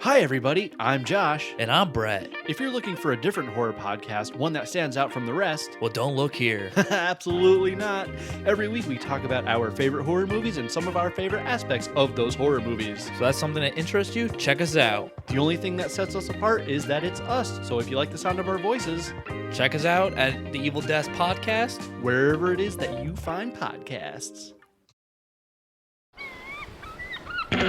Hi, everybody. I'm Josh. And I'm Brett. If you're looking for a different horror podcast, one that stands out from the rest, Well, don't look here. absolutely not. Every week we talk about our favorite horror movies and some of our favorite aspects of those horror movies. So that's something that interests you? Check us out. The only thing that sets us apart is that it's us. So if you like the sound of our voices, Check us out at the Evil Desk Podcast. wherever it is that you find podcasts. I'm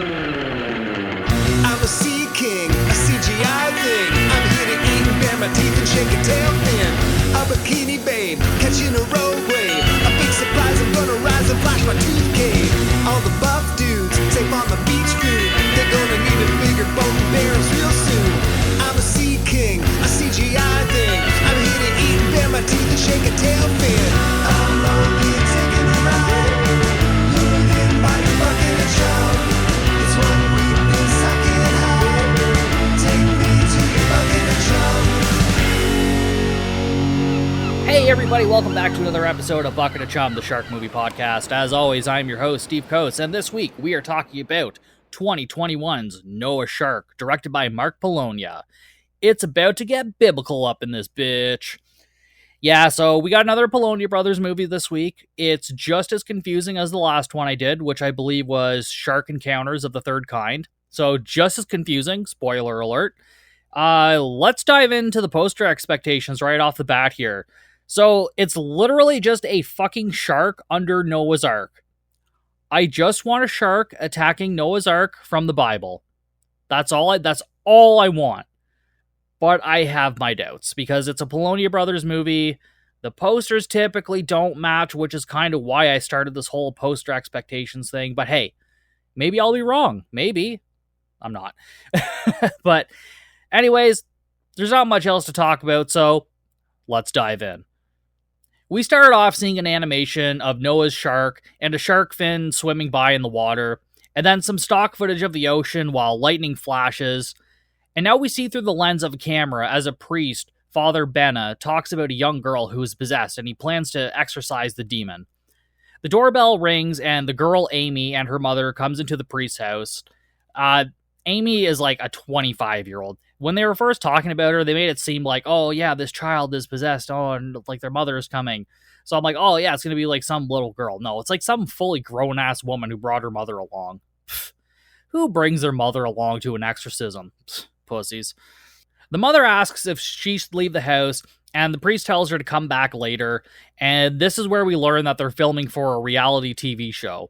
a sea king, a CGI thing. I'm here to eat and bare my teeth and shake a tail fin. A bikini babe, catching a road wave. A big surprise, I'm gonna rise and flash my tooth cave. All the buff dudes, safe on the beach food. They're gonna need a bigger boat and barrels real soon. I'm a sea king, a CGI thing. I'm here to eat and bare my teeth and shake a tail fin. I'm lonely, taking a ride. Lured in by the bucket and shove. It's one weakness I can't hide. Take me to your bucket and chum. Hey everybody, welcome back to another episode of Bucket of Chum, the Shark Movie Podcast. As always, I'm your host, Steve Coates, and this week we are talking about 2021's Noah Shark, directed by Mark Polonia. It's about to get biblical up in this bitch. Yeah, so we got another Polonia Brothers movie this week. It's just as confusing as the last one I did, which I believe was Shark Encounters of the Third Kind. So just as confusing, spoiler alert. Let's dive into the poster expectations right off the bat here. So it's literally just a fucking shark under Noah's Ark. I just want a shark attacking Noah's Ark from the Bible. That's all I want. But I have my doubts because it's a Polonia Brothers movie. The posters typically don't match, which is kind of why I started this whole poster expectations thing. But hey, maybe I'll be wrong. Maybe. I'm not. But anyways, there's not much else to talk about, so let's dive in. We started off seeing an animation of Noah's shark and a shark fin swimming by in the water, and then some stock footage of the ocean while lightning flashes. And now we see through the lens of a camera as a priest, Father Benna, talks about a young girl who is possessed and he plans to exorcise the demon. The doorbell rings and the girl Amy and her mother comes into the priest's house. Amy is like a 25-year-old. When they were first talking about her, they made it seem like, oh yeah, this child is possessed, oh, and like their mother is coming. So I'm like, oh yeah, it's going to be like some little girl. No, it's like some fully grown-ass woman who brought her mother along. Pfft. Who brings their mother along to an exorcism? Pfft. Pussies. The mother asks if she should leave the house, and the priest tells her to come back later, and this is where we learn that they're filming for a reality TV show.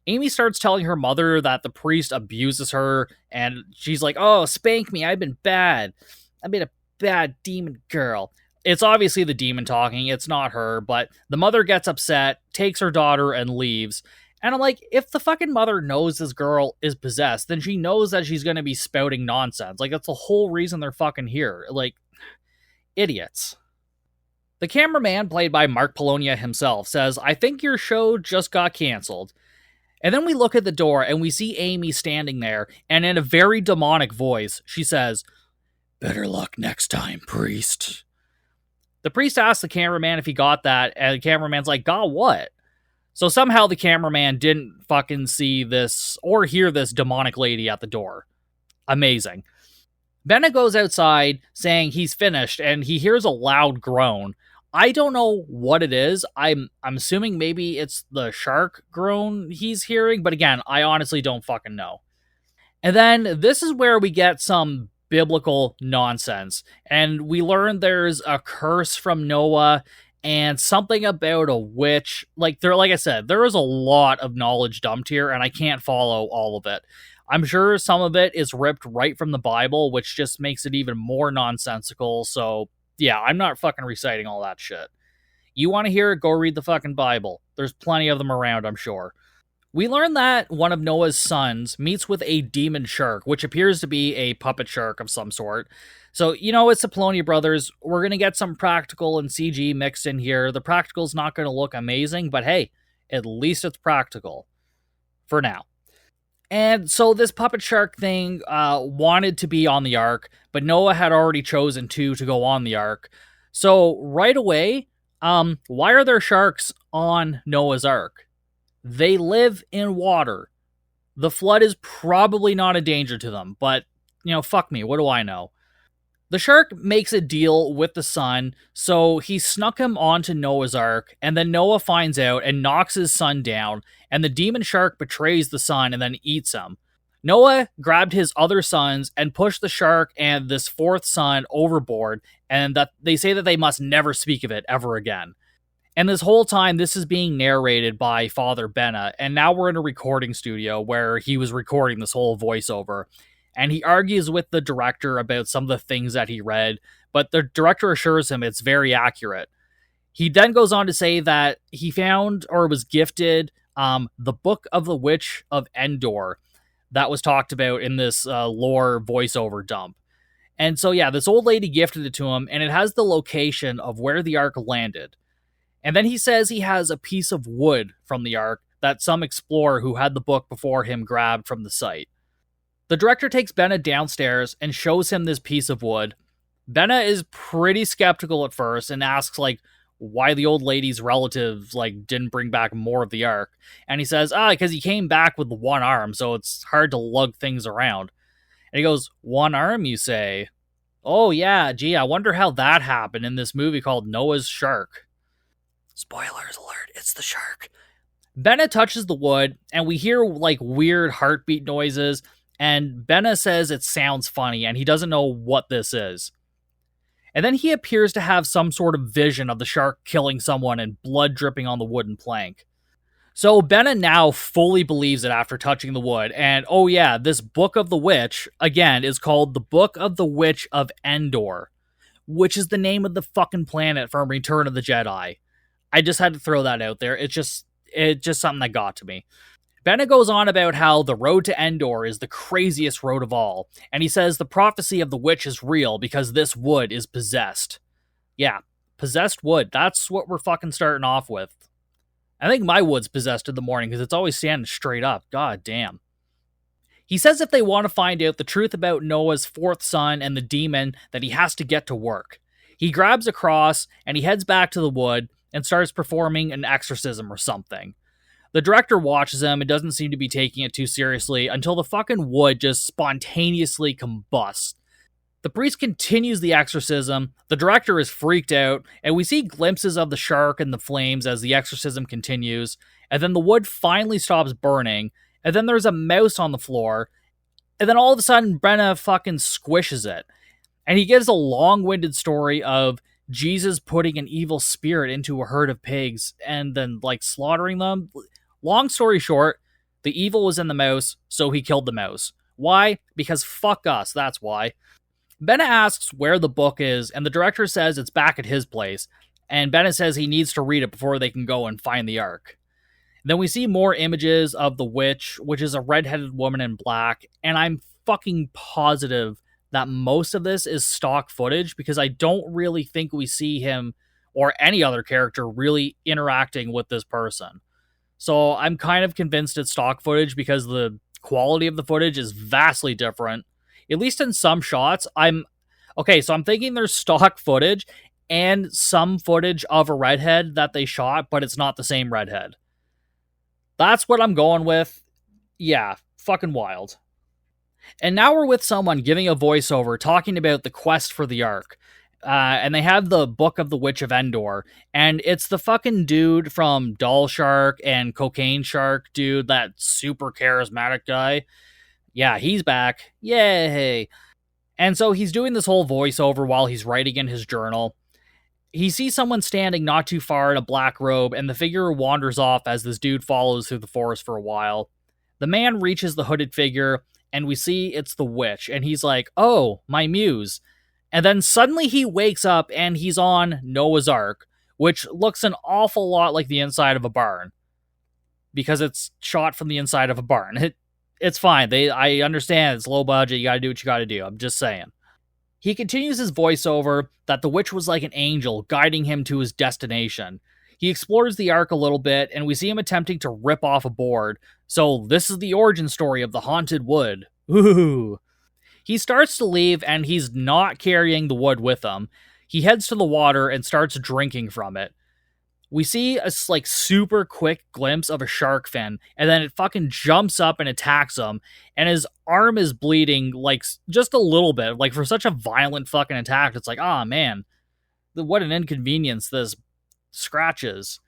Amy starts telling her mother that the priest abuses her, and she's like, oh, spank me, I've been bad. I've been a bad demon girl. It's obviously the demon talking, it's not her, but the mother gets upset, takes her daughter, and leaves. And I'm like, if the fucking mother knows this girl is possessed, then she knows that she's going to be spouting nonsense. Like, that's the whole reason they're fucking here. Like, idiots. The cameraman, played by Mark Polonia himself, says, I think your show just got canceled. And then we look at the door and we see Amy standing there, and in a very demonic voice, she says, better luck next time, priest. The priest asks the cameraman if he got that, and the cameraman's like, got what? So somehow the cameraman didn't fucking see this or hear this demonic lady at the door. Amazing. Benna goes outside saying he's finished and he hears a loud groan. I don't know what it is. I'm assuming maybe it's the shark groan he's hearing, but again, I honestly don't fucking know. And then this is where we get some biblical nonsense, and we learn there's a curse from Noah and something about a witch. Like I said, there is a lot of knowledge dumped here, and I can't follow all of it. I'm sure some of it is ripped right from the Bible, which just makes it even more nonsensical. So, yeah, I'm not fucking reciting all that shit. You want to hear it, go read the fucking Bible. There's plenty of them around, I'm sure. We learn that one of Noah's sons meets with a demon shark, which appears to be a puppet shark of some sort. So, it's the Polonia Brothers. We're going to get some practical and CG mixed in here. The practical's not going to look amazing, but hey, at least it's practical. For now. And so this puppet shark thing wanted to be on the Ark, but Noah had already chosen two to go on the Ark. So right away, why are there sharks on Noah's Ark? They live in water. The flood is probably not a danger to them, but fuck me, what do I know? The shark makes a deal with the son, so he snuck him onto Noah's Ark, and then Noah finds out and knocks his son down, and the demon shark betrays the son and then eats him. Noah grabbed his other sons and pushed the shark and this fourth son overboard, and that they say that they must never speak of it ever again. And this whole time, this is being narrated by Father Benna, and now we're in a recording studio where he was recording this whole voiceover. And he argues with the director about some of the things that he read, but the director assures him it's very accurate. He then goes on to say that he found or was gifted the Book of the Witch of Endor that was talked about in this lore voiceover dump. And so, yeah, this old lady gifted it to him, and it has the location of where the Ark landed. And then he says he has a piece of wood from the Ark that some explorer who had the book before him grabbed from the site. The director takes Benna downstairs and shows him this piece of wood. Benna is pretty skeptical at first and asks, why the old lady's relatives, didn't bring back more of the Ark. And he says, because he came back with one arm, so it's hard to lug things around. And he goes, one arm, you say? Oh, yeah, gee, I wonder how that happened in this movie called Noah's Shark. Spoilers alert, it's the shark. Benna touches the wood, and we hear, weird heartbeat noises, and Benna says it sounds funny, and he doesn't know what this is. And then he appears to have some sort of vision of the shark killing someone and blood dripping on the wooden plank. So Benna now fully believes it after touching the wood, and oh yeah, this Book of the Witch, again, is called the Book of the Witch of Endor, which is the name of the fucking planet from Return of the Jedi. I just had to throw that out there. It's just something that got to me. Benna goes on about how the road to Endor is the craziest road of all, and he says the prophecy of the witch is real because this wood is possessed. Yeah, possessed wood. That's what we're fucking starting off with. I think my wood's possessed in the morning because it's always standing straight up. God damn. He says if they want to find out the truth about Noah's fourth son and the demon, that he has to get to work. He grabs a cross and he heads back to the wood and starts performing an exorcism or something. The director watches him and doesn't seem to be taking it too seriously until the fucking wood just spontaneously combusts. The priest continues the exorcism, the director is freaked out, and we see glimpses of the shark and the flames as the exorcism continues, and then the wood finally stops burning, and then there's a mouse on the floor, and then all of a sudden Benna fucking squishes it. And he gives a long-winded story of Jesus putting an evil spirit into a herd of pigs and then slaughtering them. Long story short, the evil was in the mouse, so he killed the mouse. Why? Because fuck us, that's why. Benna asks where the book is, and the director says it's back at his place, and Benna says he needs to read it before they can go and find the Ark. Then we see more images of the witch, which is a red-headed woman in black, and I'm fucking positive that most of this is stock footage because I don't really think we see him or any other character really interacting with this person. So I'm kind of convinced it's stock footage because the quality of the footage is vastly different. At least in some shots, I'm thinking there's stock footage and some footage of a redhead that they shot, but it's not the same redhead. That's what I'm going with. Yeah, fucking wild. And now we're with someone giving a voiceover talking about the quest for the Ark. And they have the Book of the Witch of Endor. And it's the fucking dude from Doll Shark and Cocaine Shark dude, that super charismatic guy. Yeah, he's back. Yay. And so he's doing this whole voiceover while he's writing in his journal. He sees someone standing not too far in a black robe, and the figure wanders off as this dude follows through the forest for a while. The man reaches the hooded figure, and we see it's the witch, and he's like, oh, my muse. And then suddenly he wakes up, and he's on Noah's Ark, which looks an awful lot like the inside of a barn. Because it's shot from the inside of a barn. It's fine. I understand it's low budget, you gotta do what you gotta do. I'm just saying. He continues his voiceover that the witch was like an angel guiding him to his destination. He explores the Ark a little bit, and we see him attempting to rip off a board. So this is the origin story of the haunted wood. Ooh. He starts to leave, and he's not carrying the wood with him. He heads to the water and starts drinking from it. We see a like super quick glimpse of a shark fin, and then it fucking jumps up and attacks him, and his arm is bleeding like just a little bit. Like for such a violent fucking attack, it's like, oh man, what an inconvenience this scratch is.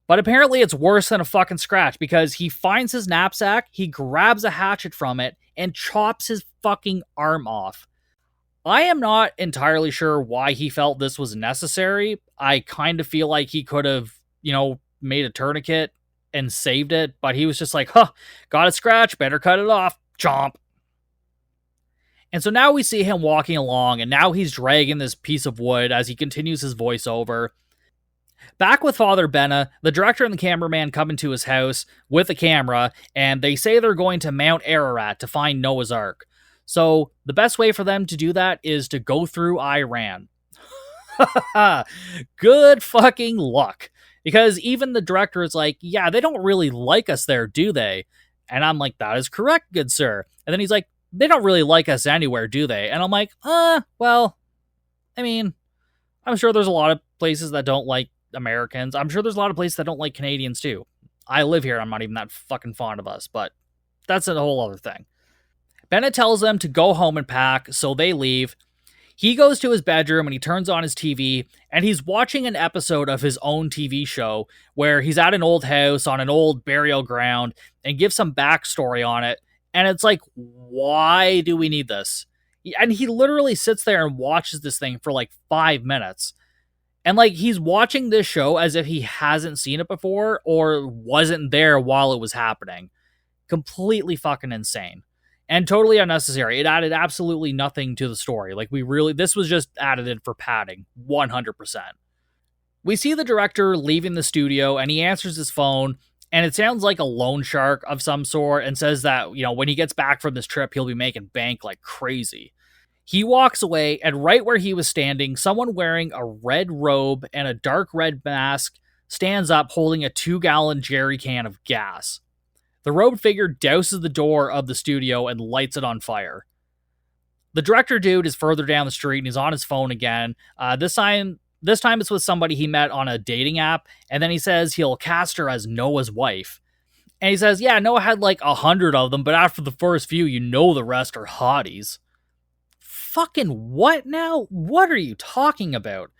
But apparently it's worse than a fucking scratch, because he finds his knapsack, he grabs a hatchet from it, and chops his fucking arm off. I am not entirely sure why he felt this was necessary. I kind of feel like he could have, made a tourniquet and saved it, but he was just like, got a scratch, better cut it off, chomp. And so now we see him walking along, and now he's dragging this piece of wood as he continues his voiceover. Back with Father Benna, the director and the cameraman come into his house with a camera, and they say they're going to Mount Ararat to find Noah's Ark. So the best way for them to do that is to go through Iran. Good fucking luck. Because even the director is like, yeah, they don't really like us there, do they? And I'm like, that is correct, good sir. And then he's like, they don't really like us anywhere, do they? And I'm like, well, I mean, I'm sure there's a lot of places that don't like Americans. I'm sure there's a lot of places that don't like Canadians too. I live here. I'm not even that fucking fond of us, but that's a whole other thing. Bennett tells them to go home and pack, so they leave. He goes to his bedroom and he turns on his TV, and he's watching an episode of his own TV show where he's at an old house on an old burial ground and gives some backstory on it. And it's like, why do we need this? And he literally sits there and watches this thing for like 5 minutes. And like, he's watching this show as if he hasn't seen it before or wasn't there while it was happening. Completely fucking insane. And totally unnecessary. It added absolutely nothing to the story. Like, this was just added in for padding. 100%. We see the director leaving the studio, and he answers his phone, and it sounds like a loan shark of some sort, and says that, when he gets back from this trip, he'll be making bank like crazy. He walks away, and right where he was standing, someone wearing a red robe and a dark red mask stands up holding a 2-gallon jerry can of gas. The robed figure douses the door of the studio and lights it on fire. The director dude is further down the street and he's on his phone again. This time it's with somebody he met on a dating app, and then he says he'll cast her as Noah's wife. And he says, yeah, Noah had like 100 of them, but after the first few, the rest are hotties. Fucking what now? What are you talking about?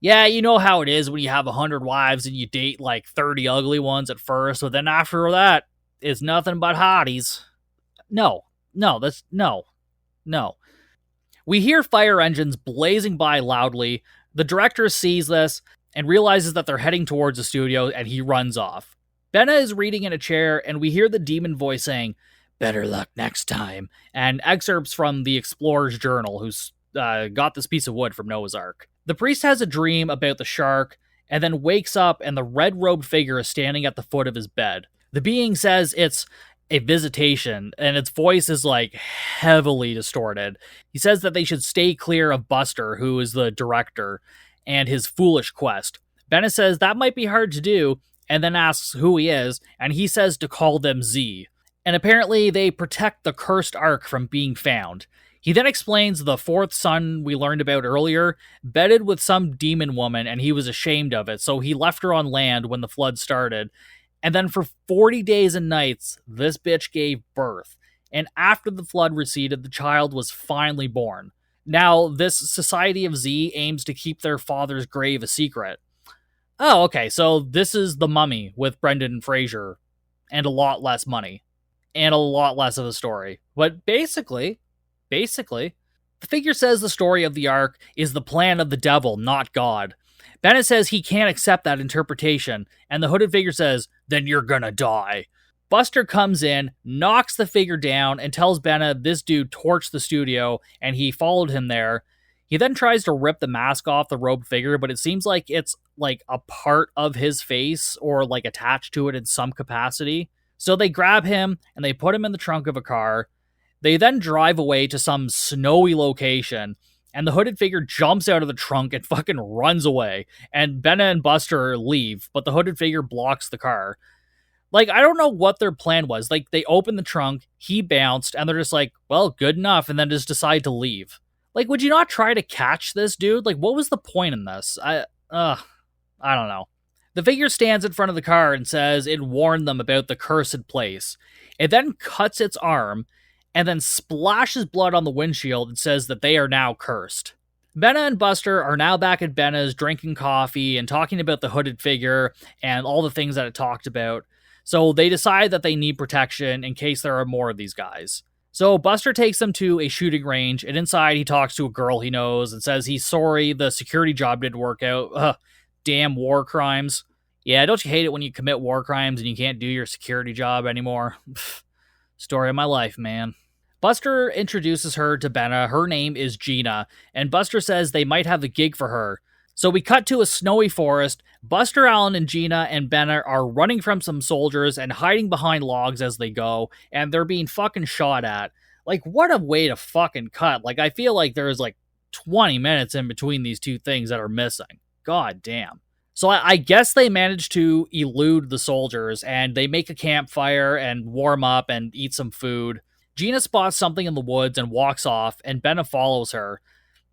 Yeah, you know how it is when you have 100 wives and you date like 30 ugly ones at first, but then after that, it's nothing but hotties. No. We hear fire engines blazing by loudly. The director sees this and realizes that they're heading towards the studio, and he runs off. Benna is reading in a chair, and we hear the demon voice saying, "Better luck next time," and excerpts from the Explorer's Journal, who's got this piece of wood from Noah's Ark. The priest has a dream about the shark, and then wakes up, and the red-robed figure is standing at the foot of his bed. The being says it's a visitation, and its voice is like heavily distorted. He says that they should stay clear of Buster, who is the director, and his foolish quest. Bennett says that might be hard to do, and then asks who he is, and he says to call them Z. And apparently they protect the cursed Ark from being found. He then explains the fourth son we learned about earlier bedded with some demon woman, and he was ashamed of it, so he left her on land when the flood started. And then for 40 days and nights, this bitch gave birth. And after the flood receded, the child was finally born. Now, this Society of Z aims to keep their father's grave a secret. Oh, okay, so this is The Mummy with Brendan Fraser, and a lot less money, and a lot less of a story. But basically, the figure says the story of the Ark is the plan of the devil, not God. Bennett says he can't accept that interpretation, and the hooded figure says, then you're gonna die. Buster comes in, knocks the figure down, and tells Bennett this dude torched the studio, and he followed him there. He then tries to rip the mask off the robed figure, but it seems like it's like a part of his face, or like attached to it in some capacity. So they grab him, and they put him in the trunk of a car. They then drive away to some snowy location, and the hooded figure jumps out of the trunk and fucking runs away. And Benna and Buster leave, but the hooded figure blocks the car. Like, I don't know what their plan was. Like, they opened the trunk, he bounced, and they're just like, well, good enough, and then just decide to leave. Like, would you not try to catch this dude? Like, what was the point in this? I don't know. The figure stands in front of the car and says it warned them about the cursed place. It then cuts its arm and then splashes blood on the windshield and says that they are now cursed. Benna and Buster are now back at Benna's drinking coffee and talking about the hooded figure and all the things that it talked about. So they decide that they need protection in case there are more of these guys. So Buster takes them to a shooting range, and inside he talks to a girl he knows and says he's sorry the security job didn't work out. Damn war crimes. Yeah, don't you hate it when you commit war crimes and you can't do your security job anymore? Story of my life, man. Buster introduces her to Benna. Her name is Gina, and Buster says they might have the gig for her. So we cut to a snowy forest. Buster Allen and Gina and Benna are running from some soldiers and hiding behind logs as they go, and they're being fucking shot at. Like, what a way to fucking cut. Like, I feel like there's like 20 minutes in between these two things that are missing. God damn. So I guess they managed to elude the soldiers, and they make a campfire and warm up and eat some food. Gina spots something in the woods and walks off, and Benna follows her.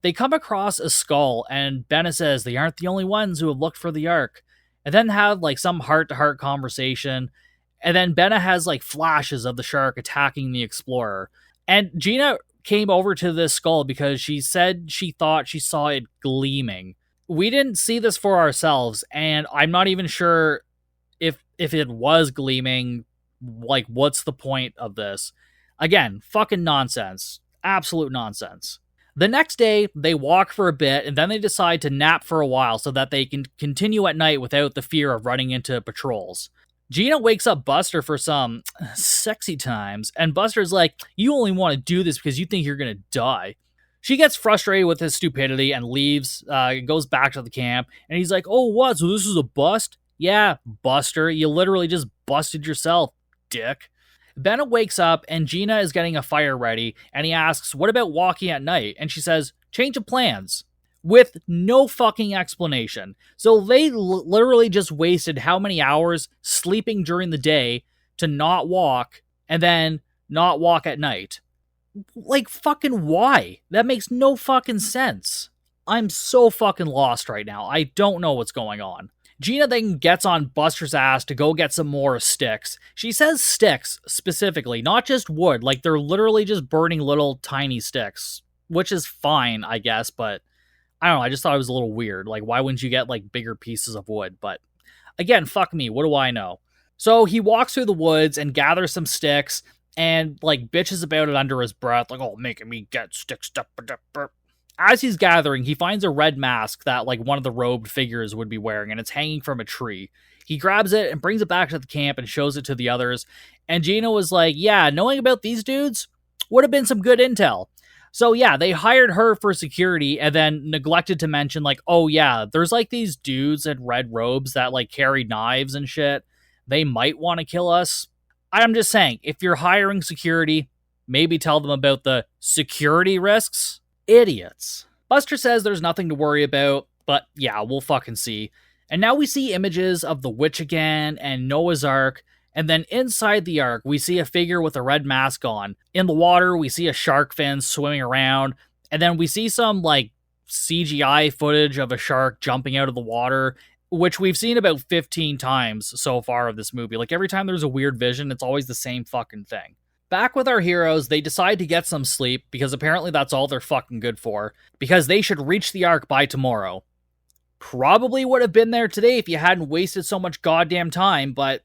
They come across a skull, and Benna says they aren't the only ones who have looked for the Ark, and then have like some heart-to-heart conversation, and then Benna has like flashes of the shark attacking the explorer. And Gina came over to this skull because she said she thought she saw it gleaming. We didn't see this for ourselves, and I'm not even sure if it was gleaming. Like, what's the point of this? Again, fucking nonsense. Absolute nonsense. The next day, they walk for a bit, and then they decide to nap for a while so that they can continue at night without the fear of running into patrols. Gina wakes up Buster for some sexy times, and Buster's like, you only want to do this because you think you're gonna die. She gets frustrated with his stupidity and leaves, goes back to the camp, and he's like, oh, what? So this is a bust? Yeah, Buster, you literally just busted yourself, dick. Benna wakes up, and Gina is getting a fire ready, and he asks, what about walking at night? And she says, change of plans. With no fucking explanation. So they literally just wasted how many hours sleeping during the day to not walk, and then not walk at night. Like, fucking why? That makes no fucking sense. I'm so fucking lost right now. I don't know what's going on. Gina then gets on Buster's ass to go get some more sticks. She says sticks, specifically, not just wood. Like, they're literally just burning little tiny sticks. Which is fine, I guess, but I don't know, I just thought it was a little weird. Like, why wouldn't you get, like, bigger pieces of wood? But, again, fuck me, what do I know? So he walks through the woods and gathers some sticks, and, like, bitches about it under his breath, like, oh, making me get sticks. As he's gathering, he finds a red mask that, like, one of the robed figures would be wearing, and it's hanging from a tree. He grabs it and brings it back to the camp and shows it to the others, and Gina was like, yeah, knowing about these dudes would have been some good intel. So yeah, they hired her for security and then neglected to mention, like, oh yeah, there's, like, these dudes in red robes that, like, carry knives and shit. They might want to kill us. I'm just saying, if you're hiring security, maybe tell them about the security risks. Idiots. Buster says there's nothing to worry about, but yeah, we'll fucking see. And now we see images of the witch again and Noah's Ark, and then inside the Ark, we see a figure with a red mask on. In the water, we see a shark fin swimming around, and then we see some, like, CGI footage of a shark jumping out of the water, which we've seen about 15 times so far of this movie. Like, every time there's a weird vision, it's always the same fucking thing. Back with our heroes, they decide to get some sleep, because apparently that's all they're fucking good for, because they should reach the Ark by tomorrow. Probably would have been there today if you hadn't wasted so much goddamn time, but,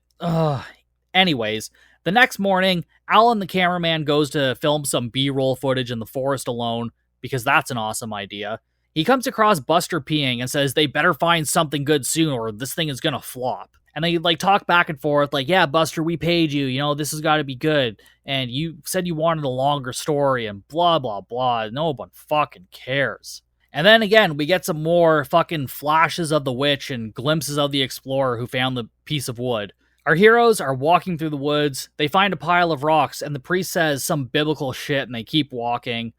anyways, the next morning, Alan the cameraman goes to film some B-roll footage in the forest alone, because that's an awesome idea. He comes across Buster peeing and says they better find something good soon or this thing is gonna flop. And they, like, talk back and forth, like, yeah, Buster, we paid you, you know, this has got to be good. And you said you wanted a longer story and blah, blah, blah. No one fucking cares. And then again, we get some more fucking flashes of the witch and glimpses of the explorer who found the piece of wood. Our heroes are walking through the woods. They find a pile of rocks, and the priest says some biblical shit, and they keep walking.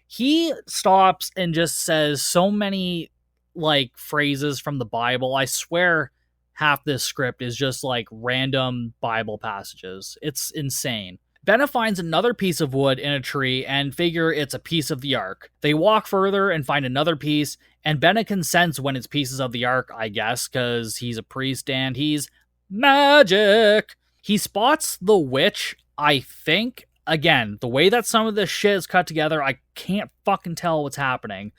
He stops and just says so many, like, phrases from the Bible. I swear half this script is just, like, random Bible passages. It's insane. Benna finds another piece of wood in a tree and figure it's a piece of the Ark. They walk further and find another piece, and Benna can sense when it's pieces of the Ark, I guess, because he's a priest and he's magic. He spots the witch, I think. Again, the way that some of this shit is cut together, I can't fucking tell what's happening.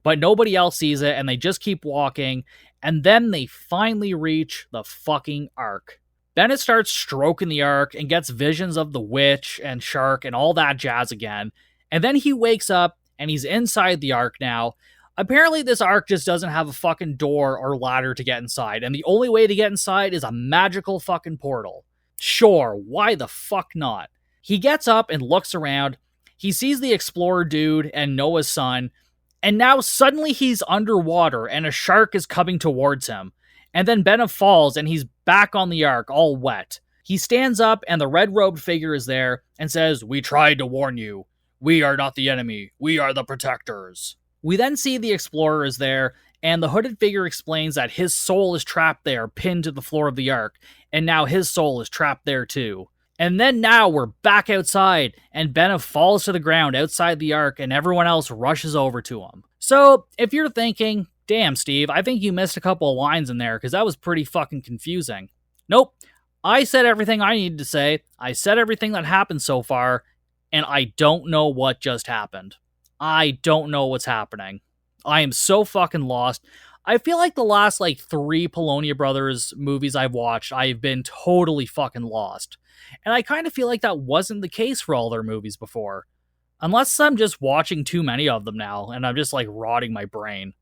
But nobody else sees it, and they just keep walking, and then they finally reach the fucking Ark. Bennett starts stroking the Ark and gets visions of the witch and shark and all that jazz again. And then he wakes up and he's inside the Ark now. Apparently this Ark just doesn't have a fucking door or ladder to get inside. And the only way to get inside is a magical fucking portal. Sure, why the fuck not? He gets up and looks around. He sees the explorer dude and Noah's son. And now suddenly he's underwater and a shark is coming towards him. And then Benna falls and he's back on the Ark, all wet. He stands up and the red-robed figure is there and says, "We tried to warn you. We are not the enemy. We are the protectors." We then see the explorer is there, and the hooded figure explains that his soul is trapped there, pinned to the floor of the Ark, and now his soul is trapped there too. And then now we're back outside, and Benna falls to the ground outside the Ark, and everyone else rushes over to him. So, if you're thinking, damn, Steve, I think you missed a couple of lines in there because that was pretty fucking confusing. Nope. I said everything I needed to say. I said everything that happened so far, and I don't know what just happened. I don't know what's happening. I am so fucking lost. I feel like the last, 3 Polonia Brothers movies I've watched, I've been totally fucking lost. And I kind of feel like that wasn't the case for all their movies before. Unless I'm just watching too many of them now, and I'm just, rotting my brain.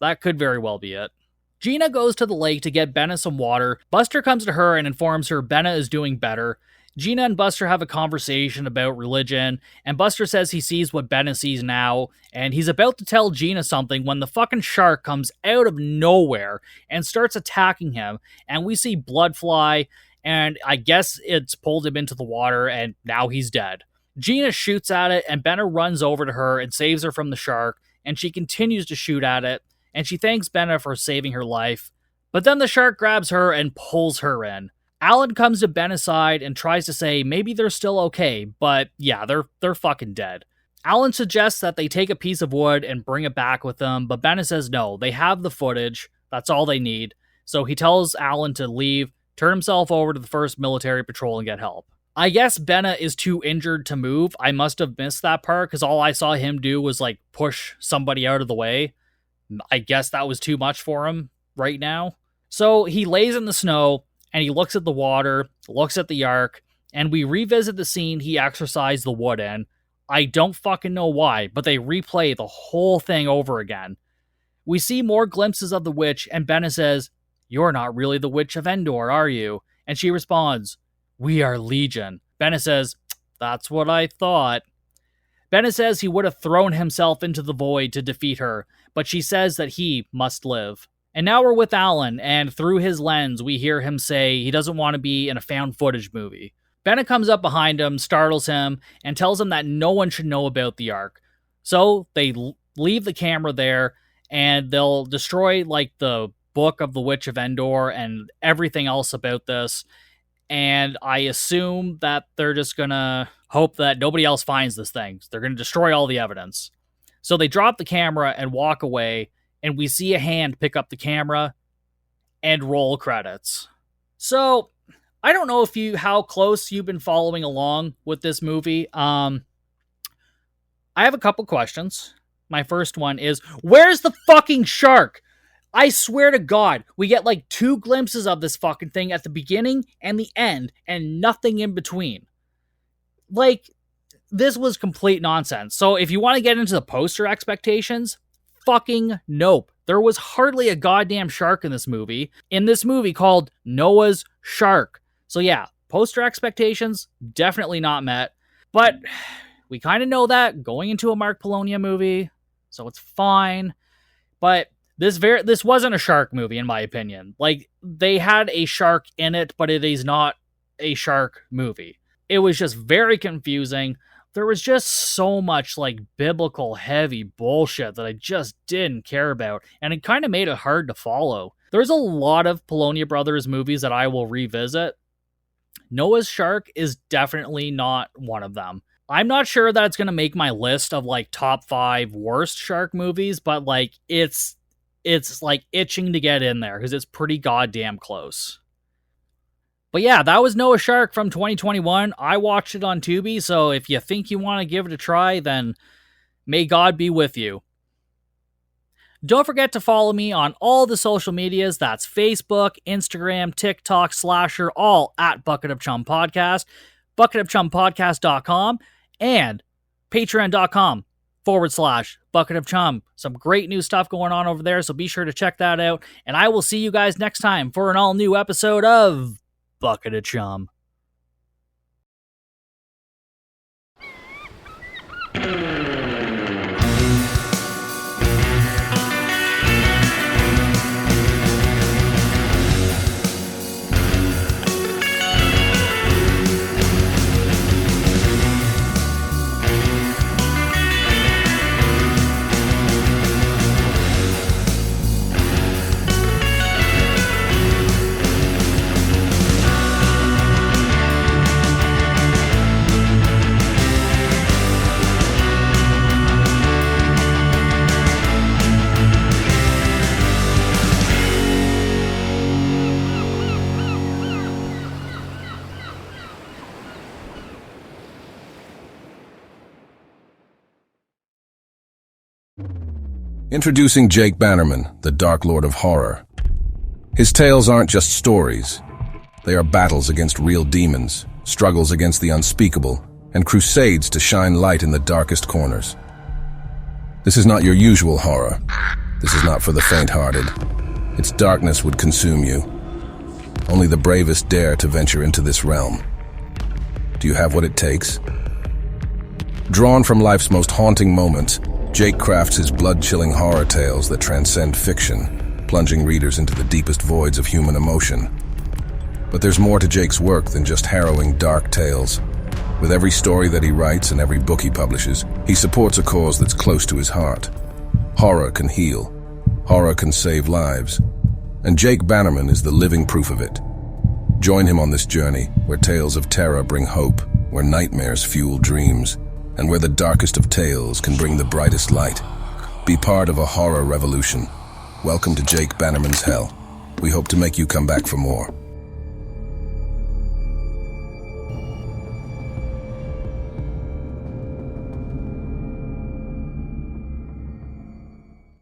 That could very well be it. Gina goes to the lake to get Benna some water. Buster comes to her and informs her Benna is doing better. Gina and Buster have a conversation about religion, and Buster says he sees what Benna sees now, and he's about to tell Gina something when the fucking shark comes out of nowhere and starts attacking him, and we see blood fly, and I guess it's pulled him into the water, and now he's dead. Gina shoots at it, and Benna runs over to her and saves her from the shark, and she continues to shoot at it, and she thanks Benna for saving her life. But then the shark grabs her and pulls her in. Alan comes to Benna's side and tries to say maybe they're still okay, but yeah, they're fucking dead. Alan suggests that they take a piece of wood and bring it back with them, but Benna says no, they have the footage, that's all they need. So he tells Alan to leave, turn himself over to the 1st Military Patrol and get help. I guess Benna is too injured to move. I must have missed that part because all I saw him do was push somebody out of the way. I guess that was too much for him right now. So he lays in the snow and he looks at the water, looks at the Ark, and we revisit the scene he exercised the wood in. I don't fucking know why, but they replay the whole thing over again. We see more glimpses of the witch, and Benna says, "You're not really the Witch of Endor, are you?" And she responds, "We are Legion." Benna says, "That's what I thought." Benna says he would have thrown himself into the void to defeat her, but she says that he must live. And now we're with Alan, and through his lens, we hear him say he doesn't want to be in a found footage movie. Benna comes up behind him, startles him, and tells him that no one should know about the Ark. So they leave the camera there, and they'll destroy, the book of the Witch of Endor and everything else about this. And I assume that they're just gonna hope that nobody else finds this thing. They're gonna destroy all the evidence. So they drop the camera and walk away, and we see a hand pick up the camera and roll credits. So, I don't know how close you've been following along with this movie. I have a couple questions. My first one is, where's the fucking shark? I swear to God, we get 2 glimpses of this fucking thing at the beginning and the end, and nothing in between. This was complete nonsense. So if you want to get into the poster expectations, fucking nope. There was hardly a goddamn shark in this movie called Noah's Shark. So yeah, poster expectations, definitely not met. But we kind of know that going into a Mark Polonia movie, so it's fine. But this wasn't a shark movie, in my opinion. They had a shark in it, but it is not a shark movie. It was just very confusing. There was just so much biblical heavy bullshit that I just didn't care about, and it kind of made it hard to follow. There's a lot of Polonia Brothers movies that I will revisit, Noah's Shark is definitely not one of them. I'm not sure that it's going to make my list of like top 5 worst shark movies, but like it's like itching to get in there because it's pretty goddamn close. But yeah, that was Noah's Shark from 2021. I watched it on Tubi, so if you think you want to give it a try, then may God be with you. Don't forget to follow me on all the social medias. That's Facebook, Instagram, TikTok, Slasher, all at Bucket of Chum Podcast, bucketofchumpodcast.com, and patreon.com/Bucket of Chum. Some great new stuff going on over there, so be sure to check that out. And I will see you guys next time for an all-new episode of Bucket of Chum. Introducing Jake Bannerman, the Dark Lord of Horror. His tales aren't just stories. They are battles against real demons, struggles against the unspeakable, and crusades to shine light in the darkest corners. This is not your usual horror. This is not for the faint-hearted. Its darkness would consume you. Only the bravest dare to venture into this realm. Do you have what it takes? Drawn from life's most haunting moments, Jake crafts his blood-chilling horror tales that transcend fiction, plunging readers into the deepest voids of human emotion. But there's more to Jake's work than just harrowing, dark tales. With every story that he writes and every book he publishes, he supports a cause that's close to his heart. Horror can heal. Horror can save lives. And Jake Bannerman is the living proof of it. Join him on this journey, where tales of terror bring hope, where nightmares fuel dreams, and where the darkest of tales can bring the brightest light. Be part of a horror revolution. Welcome to Jake Bannerman's Hell. We hope to make you come back for more.